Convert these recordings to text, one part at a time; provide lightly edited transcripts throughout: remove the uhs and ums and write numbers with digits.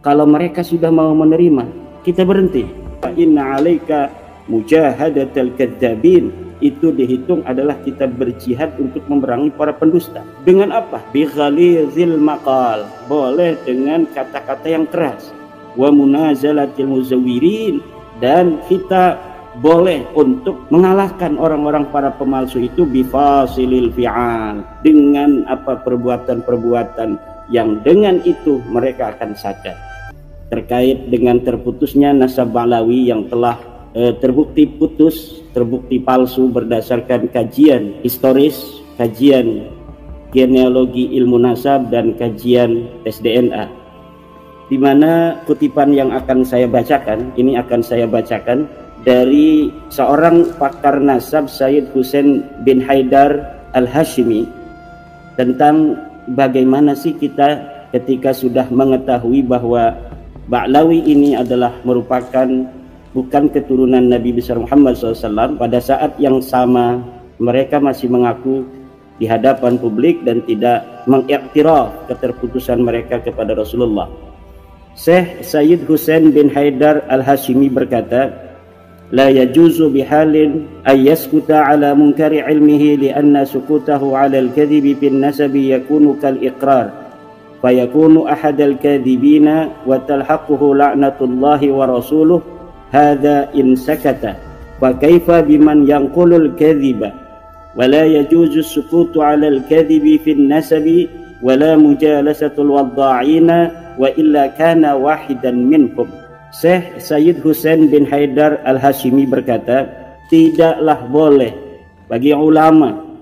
Kalau mereka sudah mau menerima, kita berhenti. Inna 'alaika mujahadatal kadzdzabin, itu dihitung adalah kita berjihad untuk memerangi para pendusta. Dengan apa? Bi ghalizil maqal, boleh dengan kata-kata yang keras. Wa munazalatil muzawwirin, dan kita boleh untuk mengalahkan orang-orang para pemalsu itu bifasilil fi'al, dengan apa perbuatan-perbuatan yang dengan itu mereka akan sadar. Terkait dengan terputusnya nasab Ba'lawi yang telah terbukti putus, terbukti palsu berdasarkan kajian historis, kajian genealogi ilmu nasab, dan kajian tes DNA. Di mana kutipan yang akan saya bacakan, ini akan saya bacakan dari seorang pakar nasab, Sayyid Husain bin Haidar Al-Hashimi, tentang bagaimana sih kita ketika sudah mengetahui bahwa Ba'lawi ini adalah merupakan bukan keturunan Nabi besar Muhammad SAW. Pada saat yang sama mereka masih mengaku di hadapan publik dan tidak mengiktiraf keterputusan mereka kepada Rasulullah. Syekh Sayyid Husain bin Haidar Al-Hashimi berkata, la yajuzu bihalin ay yaskuta ala munkari ilmihi lianna sukutahu ala al-kadhibi bin nasabi yakunu kal iqrar fayakunu ahadal kadhibina wa talhaquhu la'natullahi wa rasuluh hadha in sakata fa kaifa biman yanqulul kadhiba wa la yajuzu sukutu 'ala al-kadhibi fin nasabi wa la mujalasatul wadda'ina wa illa kana wahidan minhum. Syekh Sayyid Husain bin Haidar Al-Hashimi berkata, tidaklah boleh bagi ulama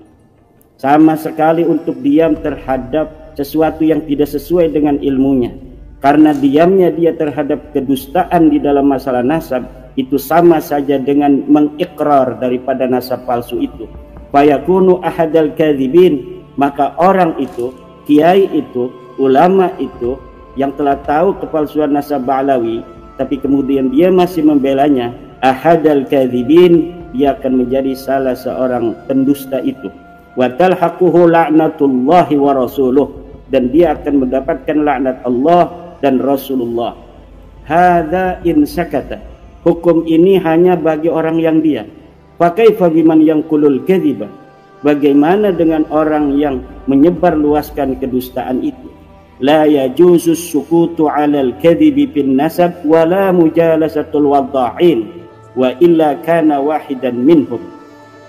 sama sekali untuk diam terhadap sesuatu yang tidak sesuai dengan ilmunya, karena diamnya dia terhadap kedustaan di dalam masalah nasab itu sama saja dengan mengikrar daripada nasab palsu itu. Fayakunu ahadal kadzibin, maka orang itu, kiai itu, ulama itu yang telah tahu kepalsuan nasab Ba'lawi tapi kemudian dia masih membelanya, ahadal kadzibin, dia akan menjadi salah seorang pendusta itu. Wa talhaquhu la'natullahi wa rasuluh, dan dia akan mendapatkan laknat Allah dan Rasulullah. Hadza in sakata, hukum ini hanya bagi orang yang diam. Fa kaifa biman yanqulul kadziba, bagaimana dengan orang yang menyebar luaskan kedustaan itu? La yajuzu sukutu 'alal kadzibi bin nasab wa la mujalasatul wadda'in wa illa kana wahidan minhum.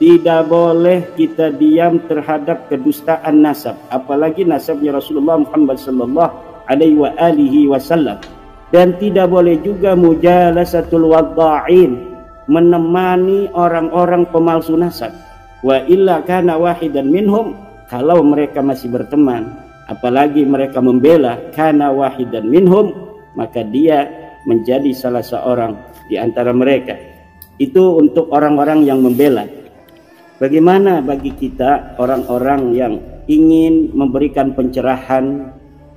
Tidak boleh kita diam terhadap kedustaan nasab, apalagi nasabnya Rasulullah Muhammad sallallahu alaihi wa alihi wasallam. Dan tidak boleh juga mujalasatul wadda'in, menemani orang-orang pemalsu nasab. Wa illa kana wahidan minhum, kalau mereka masih berteman, apalagi mereka membela, kana wahidan minhum, maka dia menjadi salah seorang di antara mereka. Itu untuk orang-orang yang membela. Bagaimana bagi kita orang-orang yang ingin memberikan pencerahan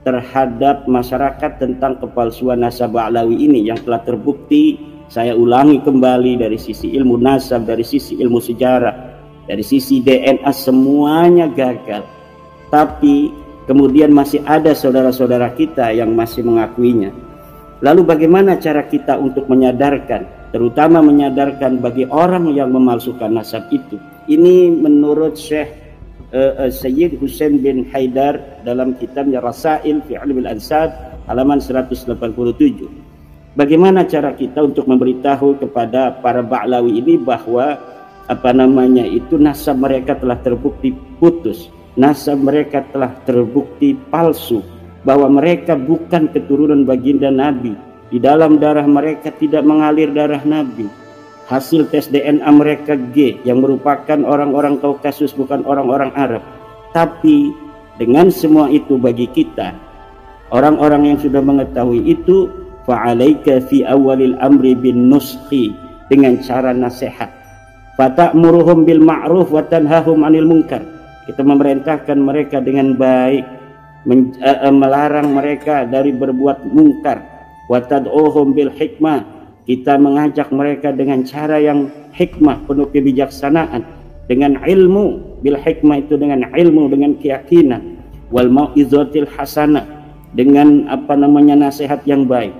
terhadap masyarakat tentang kepalsuan nasab Ba'lawi ini yang telah terbukti? Saya ulangi kembali, dari sisi ilmu nasab, dari sisi ilmu sejarah, dari sisi DNA, semuanya gagal. Tapi kemudian masih ada saudara-saudara kita yang masih mengakuinya. Lalu bagaimana cara kita untuk menyadarkan, terutama menyadarkan bagi orang yang memalsukan nasab itu? Ini menurut Syekh Sayyid Husain bin Haidar dalam kitabnya Rasail fi Ilmil Ansab halaman 187. Bagaimana cara kita untuk memberitahu kepada para Ba'lawi ini bahwa nasab mereka telah terbukti putus, nasab mereka telah terbukti palsu, bahwa mereka bukan keturunan baginda Nabi, di dalam darah mereka tidak mengalir darah Nabi. Hasil tes DNA mereka G, yang merupakan orang-orang Kaukasus, bukan orang-orang Arab. Tapi dengan semua itu bagi kita, orang-orang yang sudah mengetahui itu, fa'alaika fi awalil amri bin nuskhi, dengan cara nasihat. Fata'muruhum bil ma'ruf wa tanhahum 'anil munkar. Kita memerintahkan mereka dengan baik, melarang mereka dari berbuat mungkar. Wa tad'uhum bil hikmah, kita mengajak mereka dengan cara yang hikmah, penuh kebijaksanaan, dengan ilmu. Bil hikmah itu dengan ilmu, dengan keyakinan. Wal mau'izatil hasanah, dengan nasihat yang baik.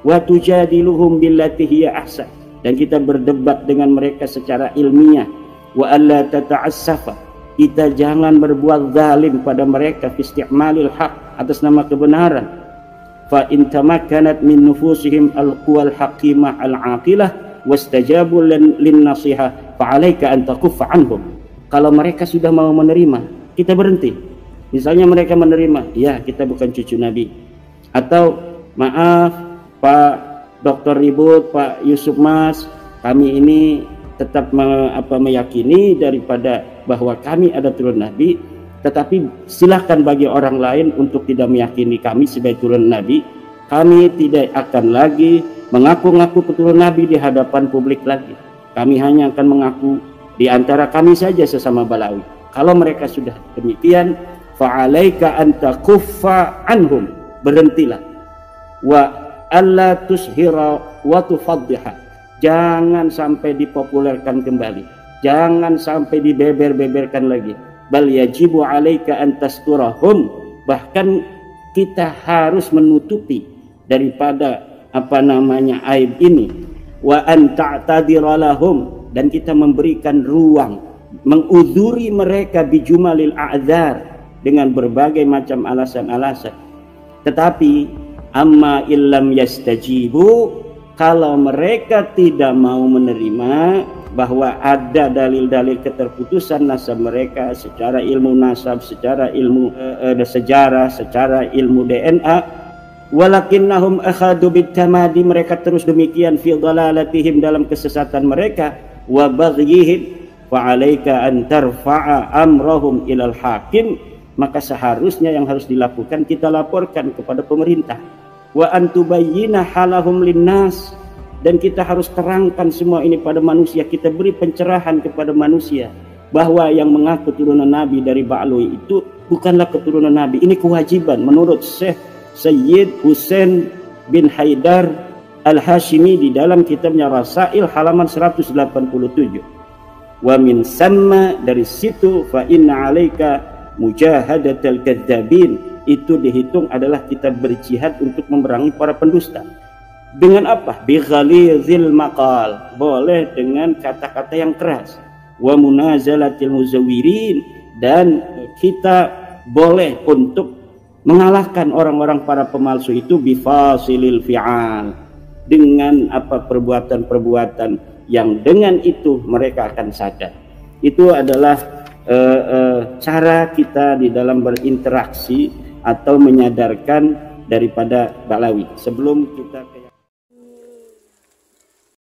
Wa tujadiluhum billati hiya ahsan, dan kita berdebat dengan mereka secara ilmiah. Wa alla tata'assafa, kita jangan berbuat zalim pada mereka fi isti'malil haq, atas nama kebenaran. Fa in tamakkanat min nufusihim al-quwal haqimah al-aqilah wastajabu lin nasiha fa 'alaika an takuffa anhum. Kalau mereka sudah mau menerima, kita berhenti. Misalnya mereka menerima, ya kita bukan cucu Nabi, atau maaf Pak Dr. Ribut, Pak Yusuf Mas, kami ini tetap meyakini daripada bahwa kami ada turun Nabi, tetapi silahkan bagi orang lain untuk tidak meyakini kami sebagai turun Nabi. Kami tidak akan lagi mengaku-ngaku keturunan Nabi di hadapan publik lagi. Kami hanya akan mengaku di antara kami saja sesama Balawi. Kalau mereka sudah demikian, fa'alaika an takuffa anhum, berhentilah. Wa alla tushira wa tufaddiha, jangan sampai dipopulerkan kembali, jangan sampai dibeber-beberkan lagi. Bal yajibu 'alaika an tasturahum, bahkan kita harus menutupi daripada aib ini. Wa an ta'tadira lahum, dan kita memberikan ruang, menguzuri mereka bijumalil a'dzar, dengan berbagai macam alasan-alasan. Tetapi amma illam yastajibu, kalau mereka tidak mau menerima bahwa ada dalil-dalil keterputusan nasab mereka secara ilmu nasab, secara ilmu sejarah, secara ilmu DNA, walakinnahum akhadu bitamadi, mereka terus demikian fi dhalalatihim, dalam kesesatan mereka, wa baghyihim, fa 'alaika an tarfa'a amrahum ilal hakim, maka seharusnya yang harus dilakukan kita laporkan kepada pemerintah. Wa antubayyina halahum linnas, dan kita harus terangkan semua ini pada manusia. Kita beri pencerahan kepada manusia bahwa yang mengaku turunan Nabi dari Ba'lui itu bukanlah keturunan Nabi. Ini kewajiban menurut Syekh Sayyid Husain bin Haidar Al-Hashimi di dalam kitabnya Rasail halaman 187. Wa min samma, dari situ, fa inna 'alaika mujahadatal kadzabin, itu dihitung adalah kita berjihad untuk memerangi para pendusta. Dengan apa? Bi ghalizil maqal, boleh dengan kata-kata yang keras. Wa munazalatil muzawwirin, dan kita boleh untuk mengalahkan orang-orang para pemalsu itu bifasilil fi'al, dengan perbuatan-perbuatan yang dengan itu mereka akan sadar. Itu adalah cara kita di dalam berinteraksi atau menyadarkan daripada Balawi sebelum kita